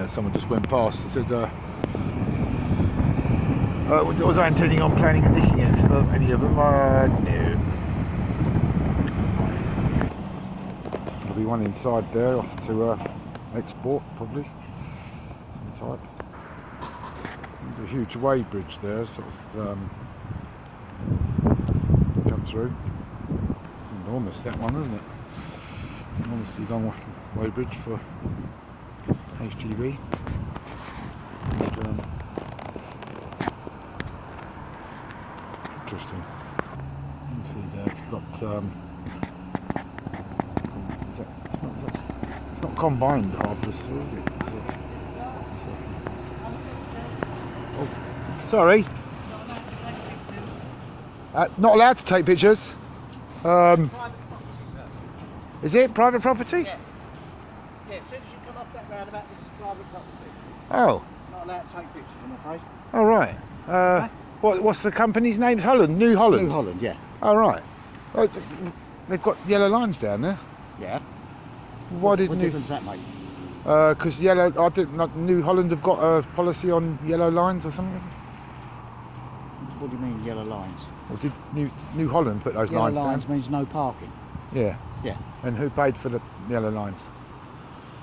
Someone just went past and said, was I intending on planning a nick against any of them? No. There'll be one inside there, off to export, probably. Some type. There's a huge wave bridge there, sort of come through. Enormous, that one, isn't it? Enormously long wave bridge for HGV. And, interesting. You can see there it's got it's not combined harvester, is it? Oh, sorry. Not allowed to take pictures. Is it private property? Yeah. Yeah, as soon as you come off that roundabout, this is private property. Oh. Not allowed to take pictures, I'm afraid. Oh, right. Okay. What's the company's name? Holland? New Holland? New Holland, yeah. Oh, right. Oh, they've got yellow lines down there. Yeah. What difference does that make? Because New Holland have got a policy on yellow lines or something? What do you mean, yellow lines? Or did New Holland put those Yellow lines down? lines means no parking. Yeah. Yeah. And who paid for the yellow lines?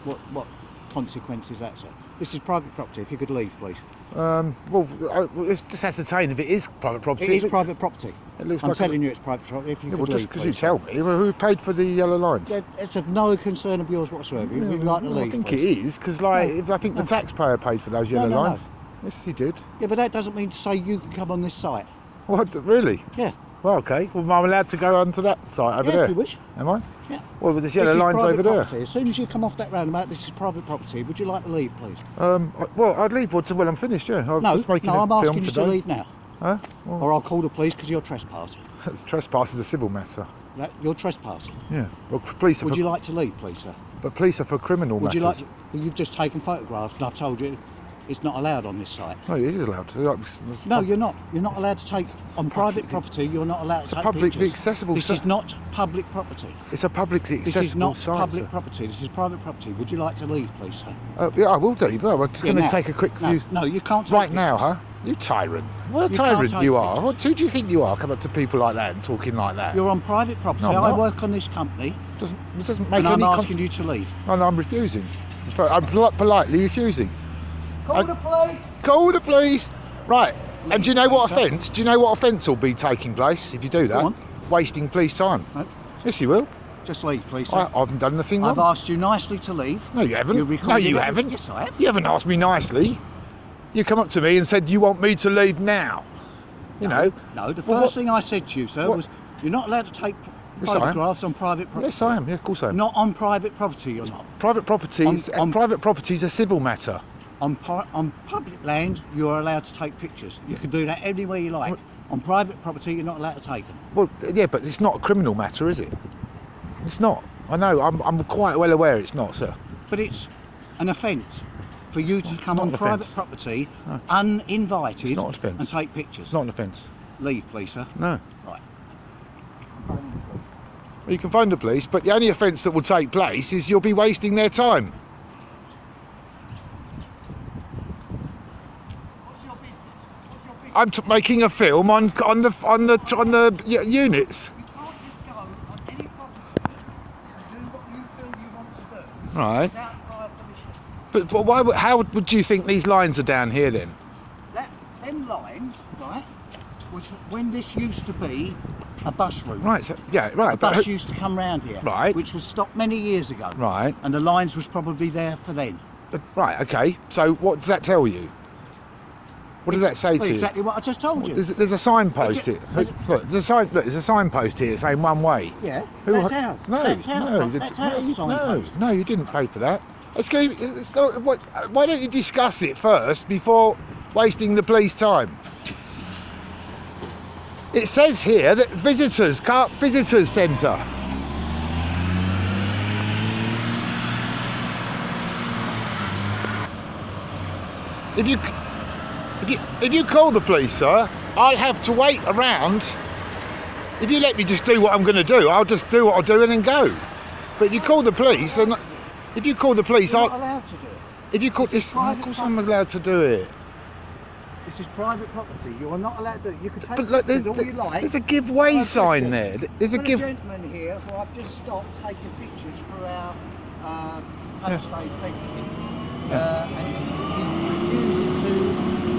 What consequence is that, sir? This is private property. If you could leave, please. Well, let's just ascertain if it is private property. It is private property. It looks I'm like telling you it's private property. If you could just leave, because please, you tell me, well, who paid for the yellow lines? Yeah, it's of no concern of yours whatsoever. You'd like to leave, I think please. it is, because I think the taxpayer paid for those yellow lines. No. Yes, he did. Yeah, but that doesn't mean to say you can come on this site. What, really? Yeah. Well, okay. Well, I'm allowed to go onto that site over there. If you wish. Am I? Yeah. Well, with this yellow lines over there. Property. As soon as you come off that roundabout, this is private property. Would you like to leave, please? Well, I'd leave when I'm finished. Yeah. I'm just making I'm a film asking you today. to leave now. Huh? Well, Or I'll call the police because you're trespassing. Trespass is a civil matter. You're trespassing. Yeah. Well, police. Would you like to leave, please, sir? But police are for criminal Would matters. you like? You've just taken photographs, and I've told you it's not allowed on this site. No, it is allowed to. No, you're not. You're not allowed to take on private property. You're not allowed to take publicly pictures. accessible. This is not public property. It's a publicly accessible This is not site, public sir. property. This is private property. Would you like to leave, please, sir? Yeah, I will do. I'm just going to now. take a quick view. No, you can't. Take Right pictures. now, huh? You tyrant. What a You can't tyrant take you are. pictures. Who do you think you are, coming up to people like that and talking like that? You're on private property. No, I'm I not. work on this company, It doesn't make and I'm any asking you to leave. No, I'm refusing. In fact, I'm politely refusing. Call the police. Call the police. Right. And do you know what Please, sir. offence? Do you know what offence will be taking place if you do that? Go on. Wasting police time. No, Yes, you will. just leave, please, sir. I haven't done anything I've wrong. asked you nicely to leave. No, you haven't. You No, recorded you it. haven't. Yes, I have. You haven't asked me nicely. You come up to me and said you want me to leave now. You know. No, the Well, first thing I said to you, sir, what- was you're not allowed to take Yes, I am. photographs on private property. Yes, I am. Yeah, of course I am. Not on private property, you're not. Private properties. Private property is a civil matter. On public land, you're allowed to take pictures. You can do that anywhere you like. On private property, you're not allowed to take them. Well, yeah, but it's not a criminal matter, is it? It's not. I know. I'm quite well aware it's not, sir. But it's an offence for you to come not on an private offence. property No. uninvited It's not an offence. and take pictures. It's not an offence. Leave, please, sir. No. Right. Well, you can phone the police, but the only offence that will take place is you'll be wasting their time. What's your business? What's your business? I'm making a film on the units. You can't just go on any property and do what you feel you want to do Right. without prior permission. But why? How would you think these lines are down here then? Them lines, right, was when this used to be a bus route. Right. So, yeah. Right. A But bus used to come round here, Right. which was stopped many years ago. right. And the lines was probably there for then. Right. Okay. So what does that tell you? What does that say Well, to you? exactly what I just told you. There's a signpost here. There's- Look, there's a signpost here saying one way. Yeah, Who that's ha- ours. No, That's ours. no, That's no, ours no, signpost. no, you didn't pay for that. Excuse me, why don't you discuss it first before wasting the police time? It says here that visitors centre. If you call the police, sir, I'll have to wait around. If you let me just do what I'm going to do, I'll just do what I'll do and then go. But if you call the police, then if you call the police, You're I'll. not allowed to do it. If you caught this, of course I'm allowed to do it. This is private property. You are not allowed to do it. You can take But look, pictures all you like. there's a giveaway sign there. There's a Got give. a gentleman here who I've just stopped taking pictures for our unstayed fencing. And he refuses to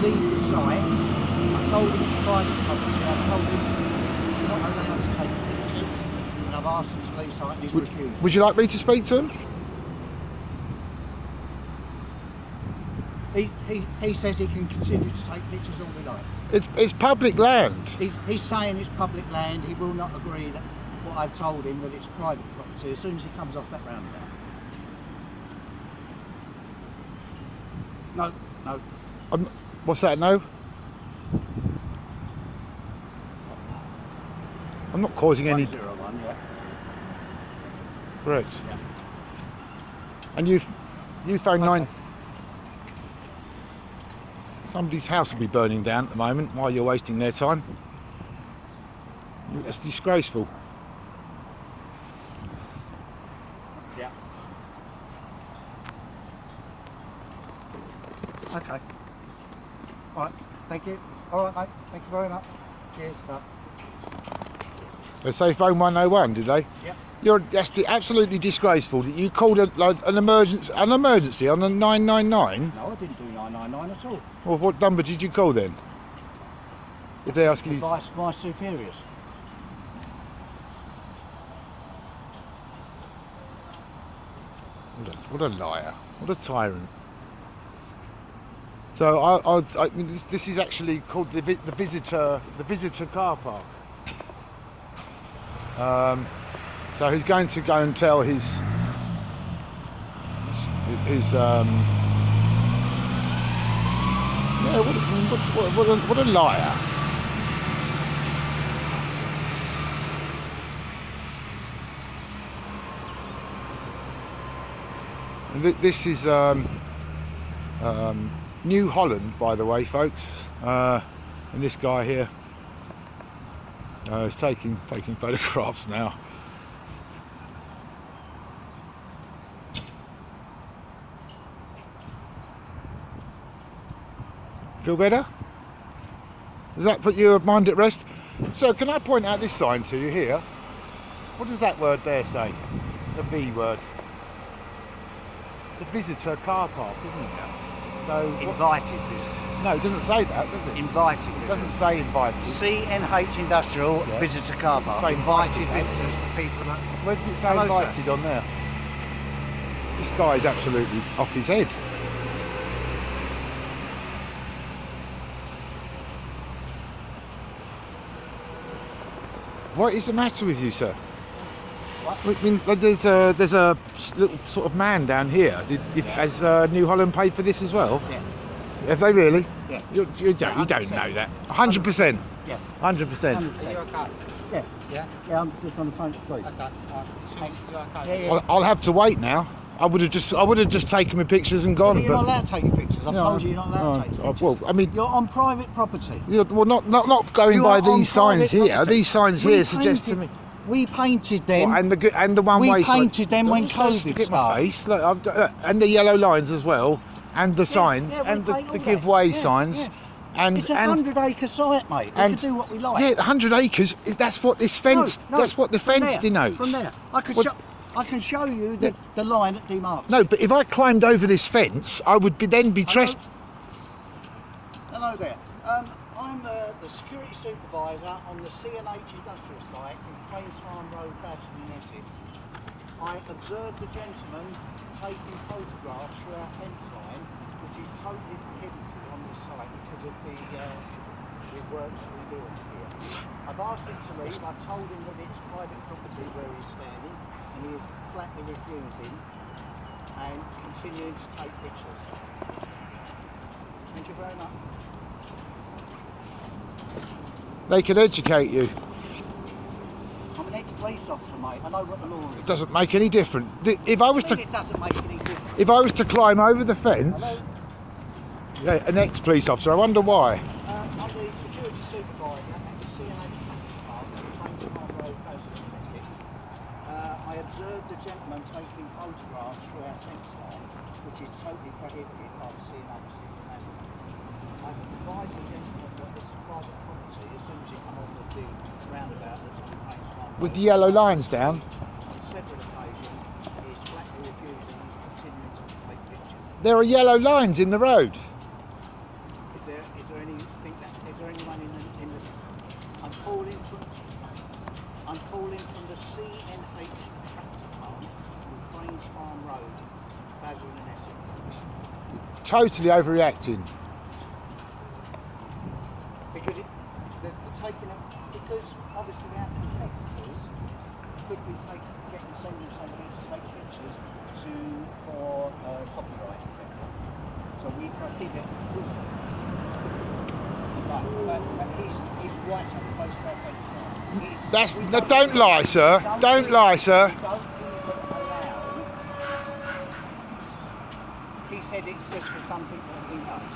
leave the site. I told him it's private property. I told him you're not allowed to take pictures. And I've asked him to leave the site and he's refused. Would you like me to speak to him? He says he can continue to take pictures all he likes. It's public land. He's saying it's public land. He will not agree that what I've told him that it's private property as soon as he comes off that roundabout. No. What's that? No. I'm not causing any. 101, yeah. Correct. Yeah. And you phoned 9. Somebody's house will be burning down at the moment while you're wasting their time. It's disgraceful. Yeah. Okay. All right. Thank you. All right, mate. Thank you very much. Cheers. Bye. They say phone 101, did they? Yep. That's absolutely disgraceful that you called an emergency on a 999. No, I didn't do 999 at all. Well, what number did you call then? If they're asking you. Advice from my superiors. What a liar! What a tyrant! So I mean, this is actually called the visitor car park. So he's going to go and tell his yeah, what a liar. And this is New Holland, by the way, folks. And this guy here is taking photographs now. Feel better? Does that put your mind at rest? So can I point out this sign to you here? What does that word there say? The V word. It's a visitor car park, isn't it? So Invited visitors. No, it doesn't say that, does it? Invited It visitors. doesn't say invited. CNH Industrial Yeah. Visitor Car Park. Say Invited invited, visitors for people that... Where does it say Hello, sir. invited on there? This guy is absolutely off his head. What is the matter with you, sir? What? I mean, like, there's a little sort of man down here. Has New Holland paid for this as well? Yeah. Have they really? Yeah. You don't know that. 100%. Yeah. 100%. Yeah, I'm just on the phone to police. Okay. Yeah. I'll have to wait now. I would have just taken my pictures and gone. But you're not allowed to take your pictures. I've No, told you you're not allowed to take your pictures. well, I mean, You're on private property. well, not going You by are on these signs private here. property. These signs We here suggest to painted- me. We painted them. What, and the one way We painted them when closed to COVID get my started. face. Look, and the yellow lines as well, and the signs, yeah, we and the paint all that. giveaway Yeah, signs, yeah. and It's a 100-acre site, mate. We and- can do what we like. yeah, 100 acres. That's what this fence. No, that's what the from fence there, denotes. From there, What- I can show you the line at demarks. No, but if I climbed over this fence, I would then be Hello? trespassing. Hello there. I'm the security supervisor on the CNH industrial site in Cranes Farm Road, Basildon, in Essex. I observed the gentleman taking photographs through our fence line, which is totally prohibited on this site because of the work that we're doing here. I've asked him to leave. I've told him that it's private property where he's standing, and he is flatly refusing and continuing to take pictures. Thank you very much. They can educate you. I'm an ex-police officer, mate. I know what the law is. It doesn't make any difference. If I was to It doesn't make any difference. If I was to climb over the fence, Hello? yeah, an ex-police officer, I wonder why. I'm the security supervisor at the CNH Taxi Park at Cranes Farm Road, Basildon, Essex. I observed a gentleman taking taking photographs through our fence line, which is totally prohibited by the CNH. I've advised the gentleman that this is private property as soon as you come off of the roundabout that's on Cranes Farm Road. With the yellow lines down. On several occasions, he's flatly refusing, he's continuing to take pictures. There are yellow lines in the road. Is there anyone in the I'm calling from the CNH tractor park on Cranes Farm Road, Basildon, Essex. Totally overreacting. Because they're taking it, because obviously our competitors could be sending somebody to take pictures for copyright, etc. So we prohibit this. But he's right up close to our fence line. No, don't lie, sir. Don't lie, sir. We don't even allow. He said it's just for some people that he knows.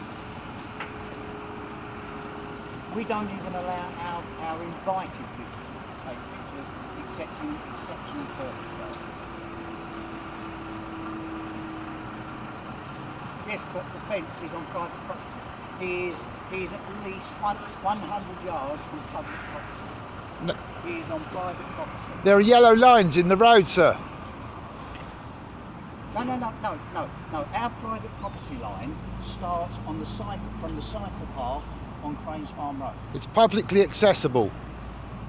We don't even allow our invited visitors to take pictures except in exceptional circumstances. Yes, but the fence is on private property. He is at least 100 yards from public property. No. He is on private property. There are yellow lines in the road, sir. No. Our private property line starts on the from the cycle path on Cranes Farm Road. It's publicly accessible.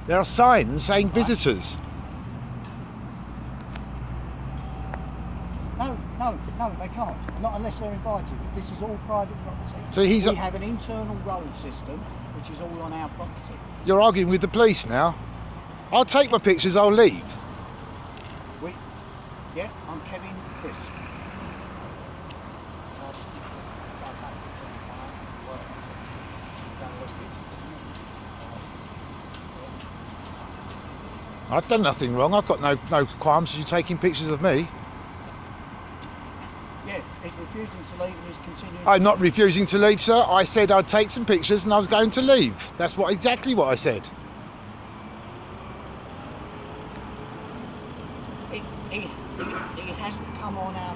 There are signs saying visitors. No, they can't. Not unless they're invited. This is all private property. So we have an internal road system, which is all on our property. You're arguing with the police now. I'll take my pictures, I'll leave. Yeah, I'm Kevin Chris. I've done nothing wrong. I've got no qualms with you taking pictures of me. Yeah, he's refusing to leave and he's continuing. I'm not refusing to leave, sir. I said I'd take some pictures and I was going to leave. That's exactly what I said. He hasn't come on our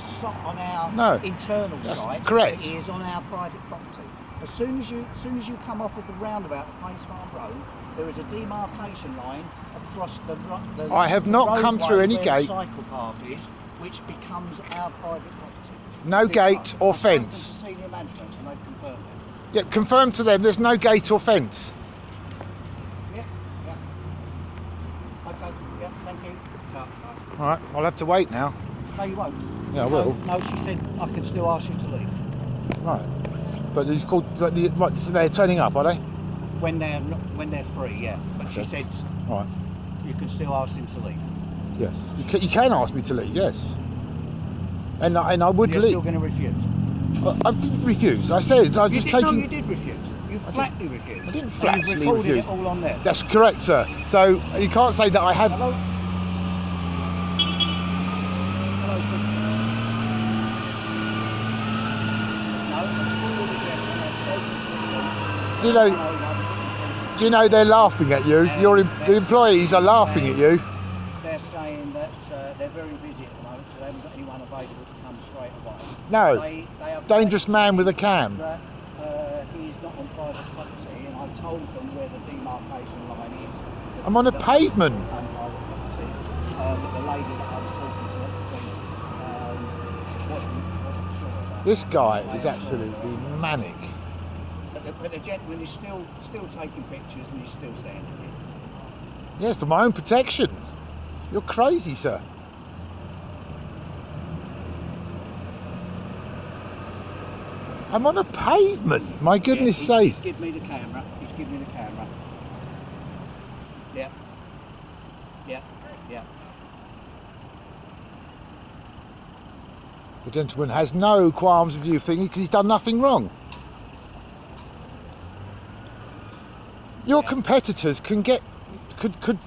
internal site. Correct. He is on our private property. As soon as you come off of the roundabout at Cranes Farm Road, there is a demarcation line across the I have not come through any gate. The cycle path is, which becomes our private property. No gate or fence. I've spoken to senior management and they've confirmed it. Yeah, confirm to them there's no gate or fence. Yeah. Okay, yeah, thank you. No. Alright, I'll have to wait now. No, you won't. Yeah, I will. No, she said I can still ask you to leave. Right. But you've called, so they're turning up, are they? When they're free, yeah. But Okay. she said Right. you can still ask him to leave. Yes. You can ask me to leave, yes. And I would You're leave. still going to refuse. I didn't refuse. I said I was just taking. No, you did refuse. You flatly refused. I didn't And flatly you've recorded refuse. it all on there. That's correct, sir. So you can't say that I have. Hello. Hello, Christian. No, I'm still with the gentleman. Do you know they're laughing at you? The employees are laughing at you. They're saying that they're very busy at the moment, so they haven't got anyone available to come straight away. No. They are Dangerous man with a cam. that he's not on private property, and I've told them where the demarcation line is. I'm on a pavement. On private property. But the lady that I was talking to wasn't sure about This guy is absolutely manic. But the gentleman is still taking pictures and he's still standing here. Yes, for my own protection. You're crazy, sir. I'm on a pavement. My goodness sakes. He's given me the camera. He's given me the camera. Yeah. The gentleman has no qualms with you thinking because he's done nothing wrong. Your competitors could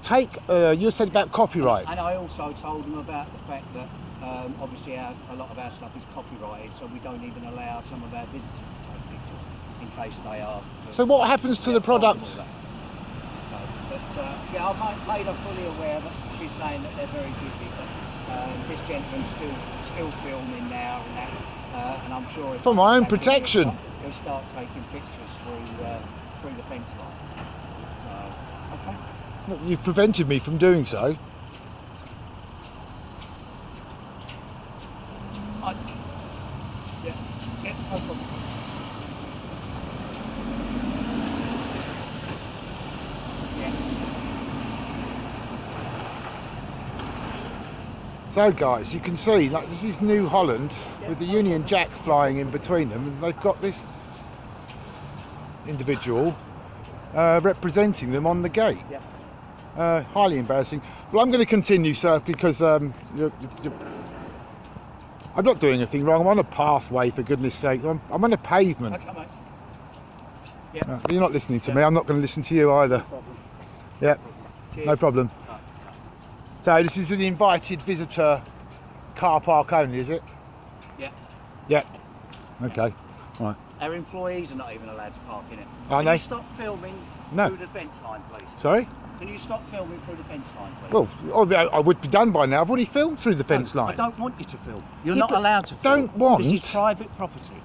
take. You said about copyright. And I also told them about the fact that obviously a lot of our stuff is copyrighted, so we don't even allow some of our visitors to take pictures in case they are. So what happens to the product? Yeah, I've made her fully aware that she's saying that they're very busy, but This gentleman's still filming now and that, and I'm sure For my own protection. He'll start taking pictures through the fence line. So, okay. Look, you've prevented me from doing so. Yeah, no problem. So guys, you can see, like, this is New Holland with the Union Jack flying in between them, and they've got this individual representing them on the gate. Yeah. Highly embarrassing. Well, I'm going to continue, sir, because I'm not doing anything wrong. I'm on a pathway, for goodness sake. I'm on a pavement. Okay, mate. Yeah. You're not listening to me. I'm not going to listen to you either. No problem. Yeah, Cheers. no problem. Right. So this is an invited visitor car park only, is it? Yeah. Yeah. Okay. Right. Our employees are not even allowed to park in it. Are Can they? you stop filming No. through the fence line, please? Sorry? Can you stop filming through the fence line, please? Well, I would be done by now. I've already filmed through the fence No, line. I don't want you to film. You're Yeah, not but allowed to film. don't want- This is private property.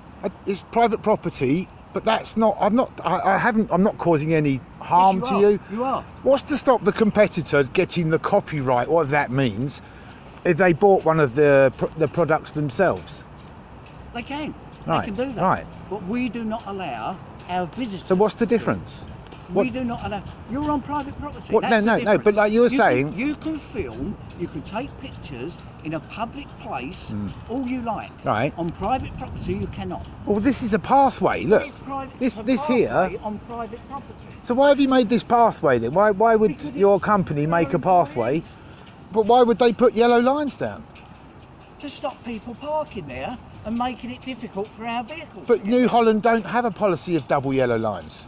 It's private property, but that's not. I'm not causing any harm Yes, to you you. are. You are. What's to stop the competitor getting the copyright, whatever that means, if they bought one of the products themselves? They can. Right, They can do that. right. But we do not allow our visitors. So what's the to. difference? We do not allow. You're on private property. What? That's No, the no, no. difference. But like you were can- saying, you can film. You can take pictures in a public place. All you like. Right. On private property, you cannot. well, this is a pathway. Look, It's private. this it's a here. pathway on private property. So why have you made this pathway then? Why would Because your it's company make a their pathway? But why would they put yellow lines down? To stop people parking there and making it difficult for our vehicles. But to get New there. Holland don't have a policy of double yellow lines.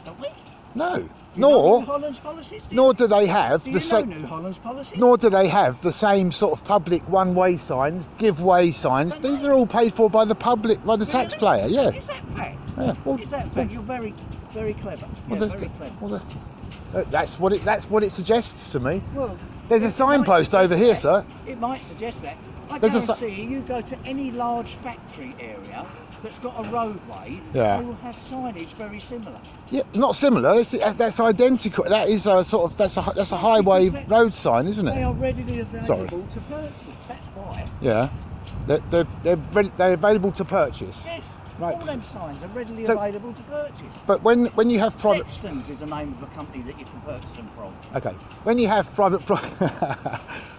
Don't we? No. You know Nor New Holland's policies, do you? nor do they have Do the you know same. New Holland's policy? Nor do they have the same sort of public one-way signs, give-way signs. These are all paid for by the public, by the taxpayer. Yeah. Is that fact? Yeah. Well, Is that fact? You're very, very clever. well, Yeah, that's, very clever. well, that's what it suggests to me. Well, There's a it might signpost suggest over here, that. sir. It might suggest that. I There's a guarantee you go to any large factory area that's got a roadway, Yeah. they will have signage very similar. Yeah, not similar. That's identical. That is a sort of that's a highway road sign, isn't They it? are readily available Sorry. to purchase. That's why. Yeah. They're available to purchase. Yes. Right. All them signs are readily So- available to purchase. But when you have private, Sextons is the name of the company that you can purchase them from. okay, when you have private,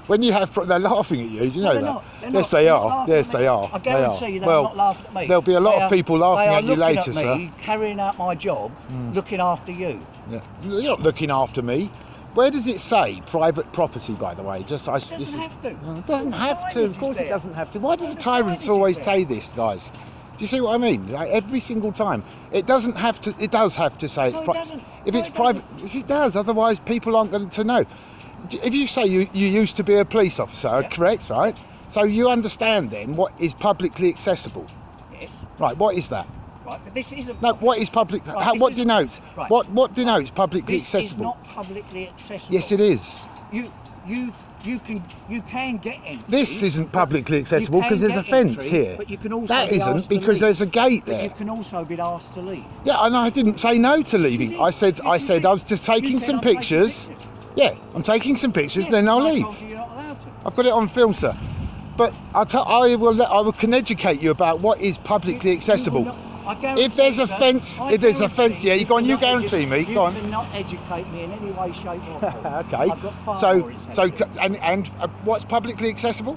when you have, they're laughing at you. Do you know they're that? not. They're Yes, not. they They're not are. laughing Yes, at they me. are. I They guarantee are. you they're Well, not laughing at me. there'll be a lot They of people laughing they are at you looking later, at sir. me, carrying out my job, looking after you. Yeah. You're not looking after me. Where does it say private property, by the way? It doesn't have to. It doesn't have to. Of course it doesn't have to. Why do the The tyrants signage always is there. say this, guys? Do you see what I mean? Like, every single time. It doesn't have to. It does have to say No, it's it doesn't. If No, it's it private, yes, it does. Otherwise, people aren't going to know. If you say you used to be a police officer, Yeah. correct, right? So you understand then what is publicly accessible, Yes. right? What is that? Right, but this isn't. No, what is public? Right, how, this what is- denotes? right. What denotes publicly This accessible? is not publicly accessible. Yes, it is. You can get entry. This isn't publicly You accessible can because there's a get fence entry, here. But you can also That be isn't asked to because leave. there's a gate But you there. can also be asked to leave. Yeah, I know. I didn't say no to leaving. did. I said Yes, you did. I was just taking You said, some "I'm taking pictures. pictures." Yeah, I'm taking some pictures. Yeah, Then I'll I leave. told you you're not allowed to. I've got it on film, sir. But I can educate you about what is publicly You accessible. will not- I guarantee If there's a you that- fence, I if there's a guarantee fence, yeah, you go on. You cannot guarantee me. You Go on. cannot educate me in any way, shape or form. Okay. I've got far So more intelligence. and what's publicly accessible?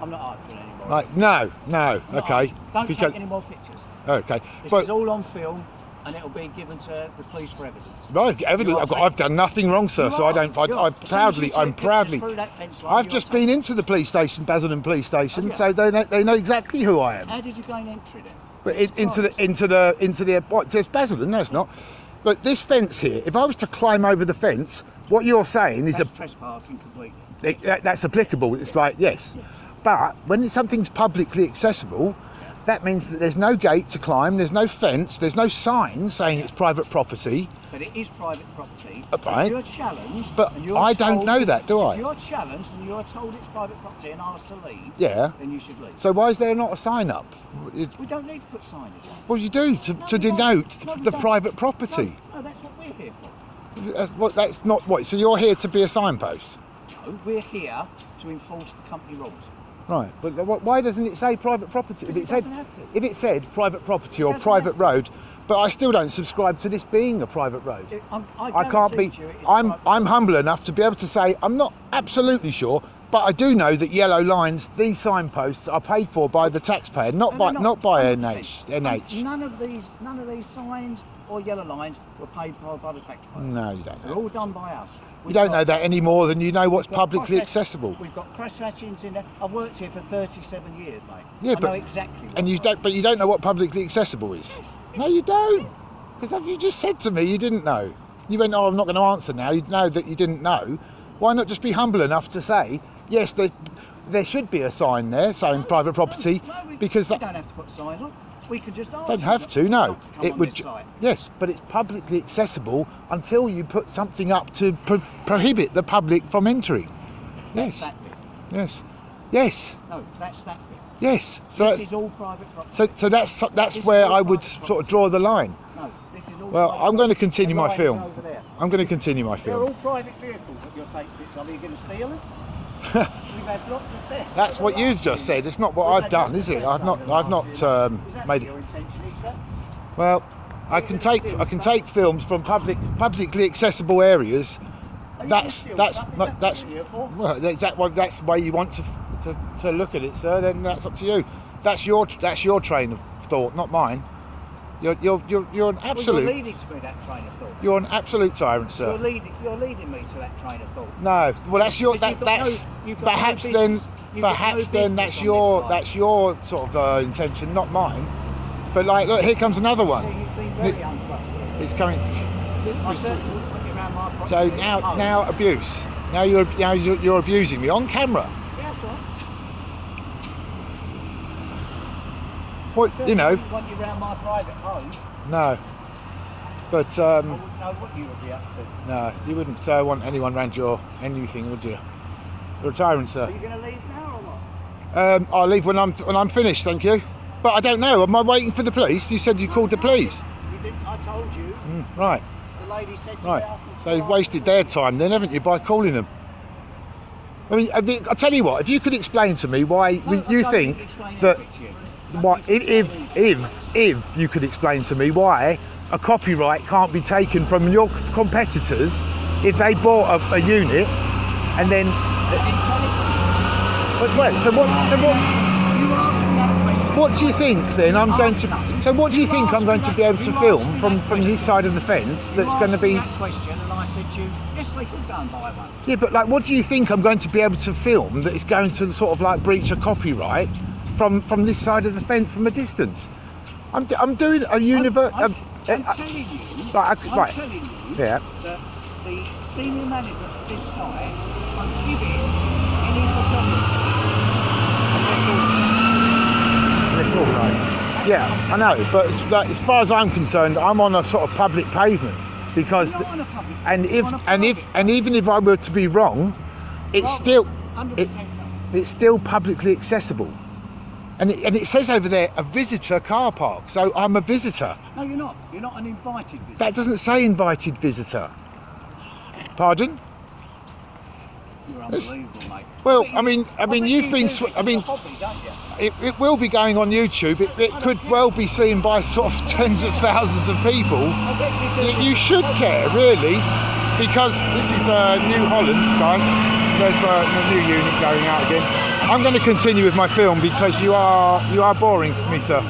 I'm not answering anymore. Right. No. I'm not Okay. answering. Don't Because- take any more pictures. okay. This But is all on film, and it'll be given to the police for evidence. right, evidently, I've done nothing wrong, sir. You So I are. don't. You are. As soon as you I'm take pictures proudly. through that fence line, I've you're just taken. been into the police station, Basildon police station, Oh, yeah. so they know exactly who I am. How did you gain entry then? But into the what? It says Basildon. No, it's not. But this fence here, if I was to climb over the fence, what you're saying is That's trespassing completely. that's applicable. It's like yes, but when something's publicly accessible, that means that there's no gate to climb, there's no fence, there's no sign saying it's private property. But it is private property. Right. If you're challenged, But and you're I don't told, know that, do I? If you're challenged and you're told it's private property and asked to leave, Yeah. then you should leave. So why is there not a sign up? We don't need to put signage on. Well, you do to we denote don't. No, we the don't. private property. No, that's what we're here for. That's not what. So you're here to be a signpost, No, we're here to enforce the company rules. right? But why doesn't it say private property? If it said, doesn't have to. if it said private property or doesn't private have to. road, but I still don't subscribe to this being a private road. I can't be. guarantee you it is I'm private I'm humble enough to be able to say I'm not absolutely sure, but I do know that yellow lines, these signposts, are paid for by the taxpayer, not by 100%. NH. None of these signs or yellow lines were paid for by the taxpayer. No, you don't They're know. all done by us. You don't know that any more than you know what's we've got publicly cross-hatch- accessible. We've got cross-hatchings in there. I've worked here for 37 years, mate. Yeah, I but- know exactly. And you don't, but you don't know what publicly accessible is. No, you don't. Because you just said to me you didn't know. You went, oh, I'm not going to answer now. You know that you didn't know. Why not just be humble enough to say, yes, there should be a sign there saying private property, because we don't have to put signs on. We could just ask. don't them have to. No, not to come it on would. this site. Yes, but it's publicly accessible until you put something up to prohibit the public from entering. That's Yes, that bit. yes, yes, No, that's that bit. yes. So This that's, is all private property. so that's This is where all I would private sort of draw the line. No, this is all Well, private I'm going to property. continue The my line's film. over there. I'm going to continue my They're film. all private vehicles that you're taking pictures of. Are you going to steal them? We've had lots of thefts. That's what you've just said. It's not what I've done, is it? I've not Is that made what your it. intention is, sir? Well, I can take films from publicly accessible areas. Are you That's gonna steal that's stuff? Is not, that that's what you're here for? well, that's the way you want to look at it, sir. Then that's up to you. That's your train of thought, not mine. You're an Well, you're absolute leading to me that train of thought. you're an absolute tyrant, sir. You're leading me to that train of thought. No, well that's your Because that's you've got no perhaps business. then You've got no perhaps then business that's on your this site. that's your sort of intention, not mine. But like, look, here comes another one. Yeah, you seem very untrustworthy. It's coming. I certainly wouldn't want you around my property. So at home. now abuse. Now you're abusing me on camera. Yeah, that's right. What Certainly you know? wouldn't want you around my private home. No. But I wouldn't know what you would be up to. no, you wouldn't want anyone around your anything, would you? You're a tyrant, Are sir. you going to leave now or what? I'll leave when I'm finished, thank you. But I don't know. Am I waiting for the police? You said you called the police. You didn't. I told you. Right. The lady said to Right. me, I can So you've start wasted with their you. time then, haven't you, by calling them? I mean, I'll tell you what. If you could explain to me why No, I you don't need to think explain that. anything to you. Why, if you could explain to me why a copyright can't be taken from your competitors if they bought a unit and then wait, so what You asked me that question. what do you think then I'm going to so what do you think I'm going to be able to film from his side of the fence that's going to be that question, and I said to you, yes, they could go and buy one. yeah, but like what do you think I'm going to be able to film that is going to sort of like breach a copyright from this side of the fence from a distance? I'm doing a universe. I'm telling you, right, I'm right. telling you Yeah. that the senior management of this site prohibit any photography unless It's organised. Yeah, I know, but as far as I'm concerned, I'm on a sort of public pavement because, You're not on a public and pavement, if you're on a private and even if I were to be wrong, it's still 100% no. it's still publicly accessible, and it says over there a visitor car park. So I'm a visitor. No, you're not. You're not an invited visitor. That doesn't say invited visitor. Pardon? You're That's- unbelievable, mate. Well, But I mean, bet you've you been. do Sw- this I as mean, a hobby, don't you? it will be going on YouTube. It could well be seen by sort of tens of thousands of people. I bet you do. You this should as a care, hobby. really, because this is New Holland, guys. There's a new unit going out again. I'm going to continue with my film because you are boring to me, sir.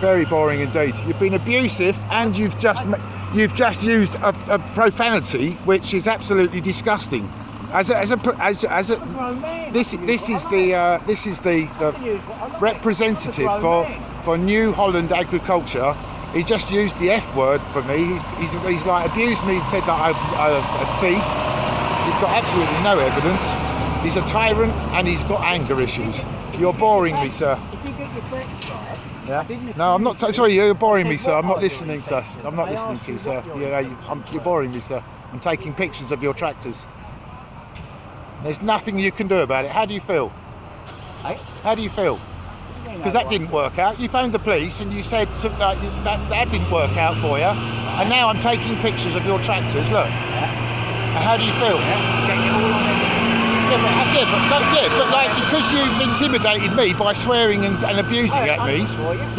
Very boring indeed. You've been abusive, and you've just used a profanity, which is absolutely disgusting. As a Grown man. this is the representative for New Holland agriculture. He just used the F word for me. He's like abused me and said that I was a thief. He's got absolutely no evidence. He's a tyrant and he's got anger issues. You're boring me, sir. If you get your facts right, Yeah. No, I'm not. Sorry, you're boring me, sir. I'm not listening, sir. I'm not listening to you, sir. You're boring me, sir. I'm taking pictures of your tractors. There's nothing you can do about it. How do you feel? Hey? How do you feel? Because that didn't work out. You phoned the police and you said that didn't work out for you. And now I'm taking pictures of your tractors. Look. How do you feel? But like because you've intimidated me by swearing and abusing at me.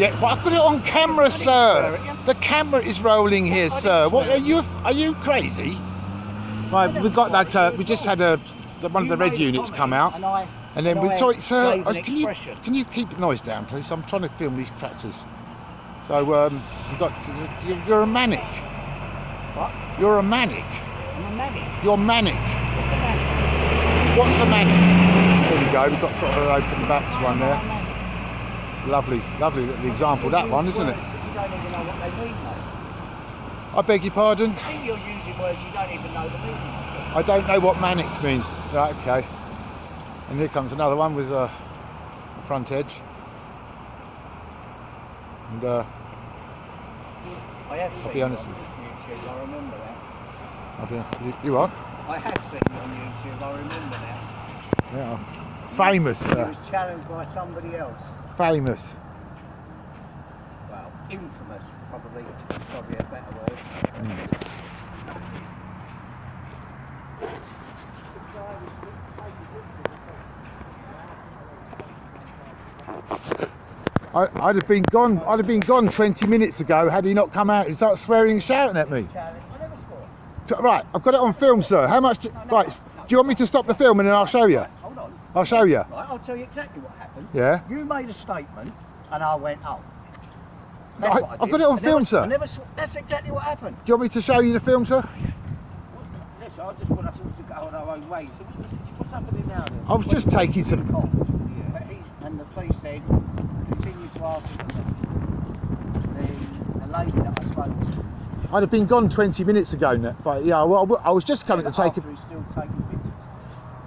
Yeah, but I've got it on camera, sir. The camera is rolling here, sir. What are you? Are you crazy? Right, we've got like we just had one of the red units come out, and then we sorry, sir. Can you keep the noise down, please? I'm trying to film these tractors. So we've got you're a manic. What? You're a manic. I'm a manic. You're manic. What's a manic? What's a manic? There we go. We've got sort of an open back one there. It's a lovely little example. That one, isn't it? You don't even know what they mean, mate. I beg your pardon. You're using words you don't even know the meaning of. I don't know what manic means. Right, okay. And here comes another one with a front edge. And I have seen I'll be honest with you. YouTube, I remember that. You are? I have seen you on YouTube, I remember that. Yeah. Famous, He sir. was challenged by somebody else. Famous. Well, infamous, probably a better word. I'd have been gone. I'd have been gone 20 minutes ago had he not come out and started swearing and shouting at me. I never swore. Right, I've got it on film, sir. How much? Right, do you want me to stop the film and then I'll show you? Hold on. I'll show you. Right, I'll tell you exactly what happened. Yeah. You made a statement and I went, oh. I've got it on film, sir. That's exactly what happened. Do you want me to show you the film, sir? Yes, I just want us all to go on our own way. So what's happening now then? I was just taking some. And the police said, continue to ask the lady that I spoke to. I'd have been gone 20 minutes ago, but yeah, well, I was just coming to take a. He's still taking pictures,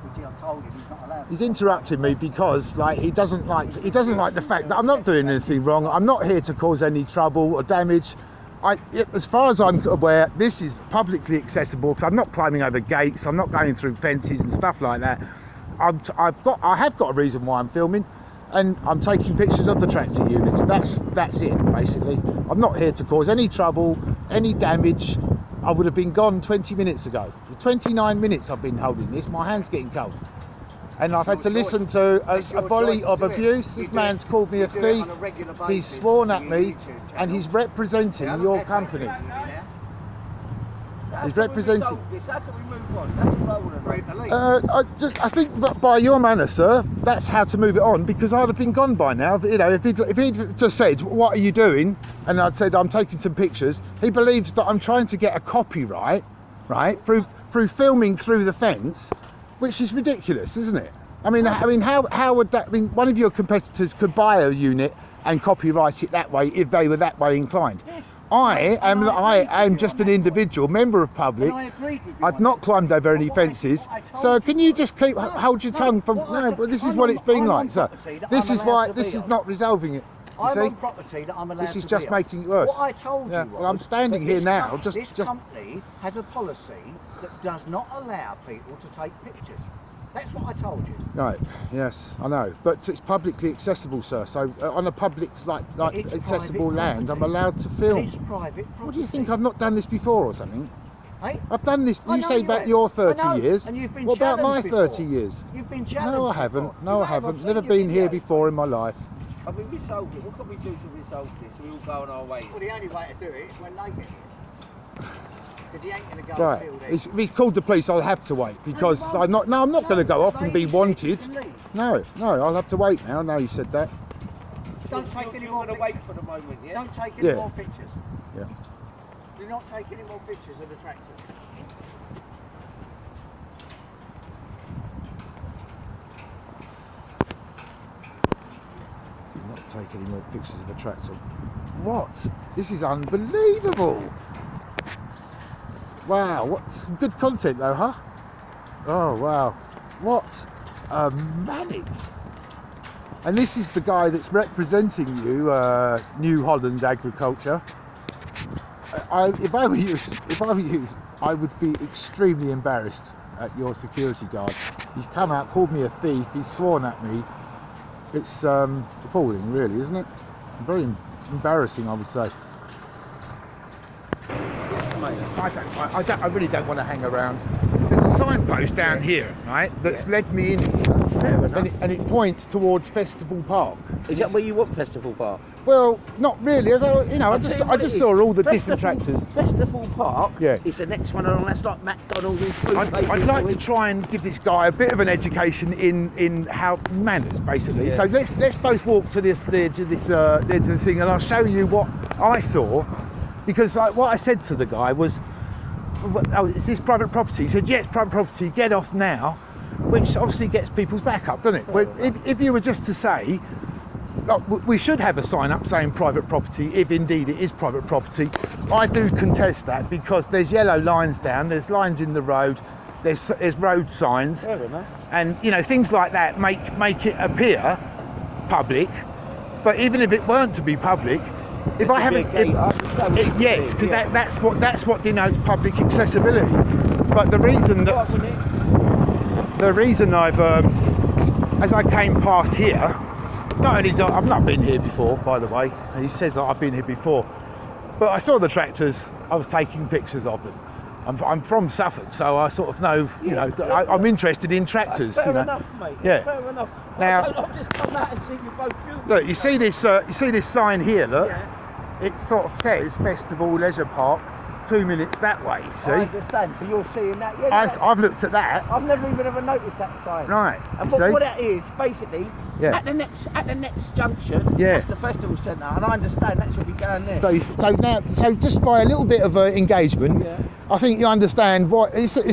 which I told him he's not allowed. He's interrupting me because, like, he doesn't like the fact that I'm not doing anything wrong. I'm not here to cause any trouble or damage. As far as I'm aware, this is publicly accessible because I'm not climbing over gates. I'm not going through fences and stuff like that. I have got a reason why I'm filming, and I'm taking pictures of the tractor units. That's it, basically. I'm not here to cause any trouble, any damage. I would have been gone 20 minutes ago. 29 minutes I've been holding this. My hand's getting cold. And I've had to listen to a volley of abuse. This man's called me a thief. He's sworn at me, and he's representing your company. He's representing. How can we move on? That's what I want to know. I think by your manner, sir, that's how to move it on, because I'd have been gone by now. You know, if he'd just said, "What are you doing?" and I'd said, "I'm taking some pictures," he believes that I'm trying to get a copyright, right, through filming through the fence, which is ridiculous, isn't it? I mean, how would that? I mean, one of your competitors could buy a unit and copyright it that way if they were that way inclined. I am just an individual member of public. I've not climbed over any fences. So can you just hold your tongue from? No, but this is what it's been like, sir. This is why this is not resolving it. You see? I'm on property that I'm allowed to This is just making it worse. What I told you was, well, I'm standing here now. This company has a policy that does not allow people to take pictures. That's what I told you. Right. Yes, I know. But it's publicly accessible, sir. So on a public like accessible land, I'm allowed to film. It's private property. What do you think? I've not done this before or something? Hey? I've done this. You say about your 30 years. And you've been what about my 30 years? You've been challenged. No, I haven't. No, I haven't. Never been here before in my life. I mean, we solved it. What can we do to resolve this? We all go on our way. Well, the only way to do it is when they get here. Because he ain't going to go Right. If he's called the police, I'll have to wait because I'm not going to go off and be wanted. No, I'll have to wait now. No, you said that. Don't take any more. Wait for the moment, yeah. Don't take any more pictures. Yeah. Do not take any more pictures of the tractor. Do not take any more pictures of a tractor. What? This is unbelievable. Wow, what some good content though, huh? Oh wow. What? manic. And this is the guy that's representing you, New Holland Agriculture. If I were you, I would be extremely embarrassed at your security guard. He's come out, called me a thief, he's sworn at me. It's appalling, really, isn't it? Very embarrassing, I would say. I really don't want to hang around. There's a signpost down here, right, that's led me in here, and it points towards Festival Park. Is that where you want Festival Park? Well, not really. I just saw all the different tractors. Festival Park Yeah. is the next one along. That's like McDonald's and food. I'd like to try and give this guy a bit of an education in how manners, basically. Yeah. So let's both walk to the edge of the thing, and I'll show you what I saw. Because what I said to the guy was, "Oh, is this private property?" He said, "Yeah, it's private property. Get off now," which obviously gets people's back up, doesn't it? Well, if you were just to say, we should have a sign up saying private property, if indeed it is private property. I do contest that, because there's yellow lines down, there's lines in the road, there's road signs, and things like that make it appear public. But even if it weren't to be public, if I haven't, yes, because that's what denotes public accessibility. But the reason I've as I came past here. Not only I've not been here before, by the way. He says that I've been here before, but I saw the tractors. I was taking pictures of them. I'm from Suffolk, so I sort of know. I'm interested in tractors. Fair enough, mate. Yeah. Fair enough. Now, I've just come out and seen you both. Look, you see this sign here. Look, Yeah. it sort of says Festival Leisure Park, 2 minutes that way. See? I understand. So you're seeing that. Yeah, I've looked at that. I've never even ever noticed that sign. Right. And you see? what that is, basically, Yeah. at the next junction, Yeah. that's the festival centre, and I understand that should be going there. So just by a little bit of engagement, Yeah. I think you understand what it's not.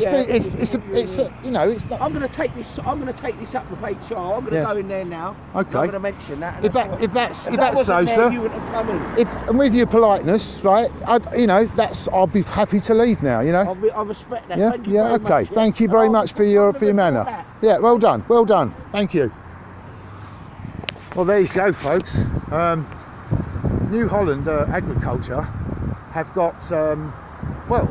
I'm going to take this. I'm going to take this up with HR. I'm going to go in there now. Okay. I'm going to mention that. and If that's so, wasn't there, sir. you wouldn't have come in. And with your politeness, right? I'll be happy to leave now. I respect that. Yeah. Thank you Yeah. very Okay. much, yeah. Thank you And very I'll- much for I'm your gonna manner. report that. Yeah. Well done. Well done. Thank you. Well, there you go, folks. New Holland Agriculture have got well.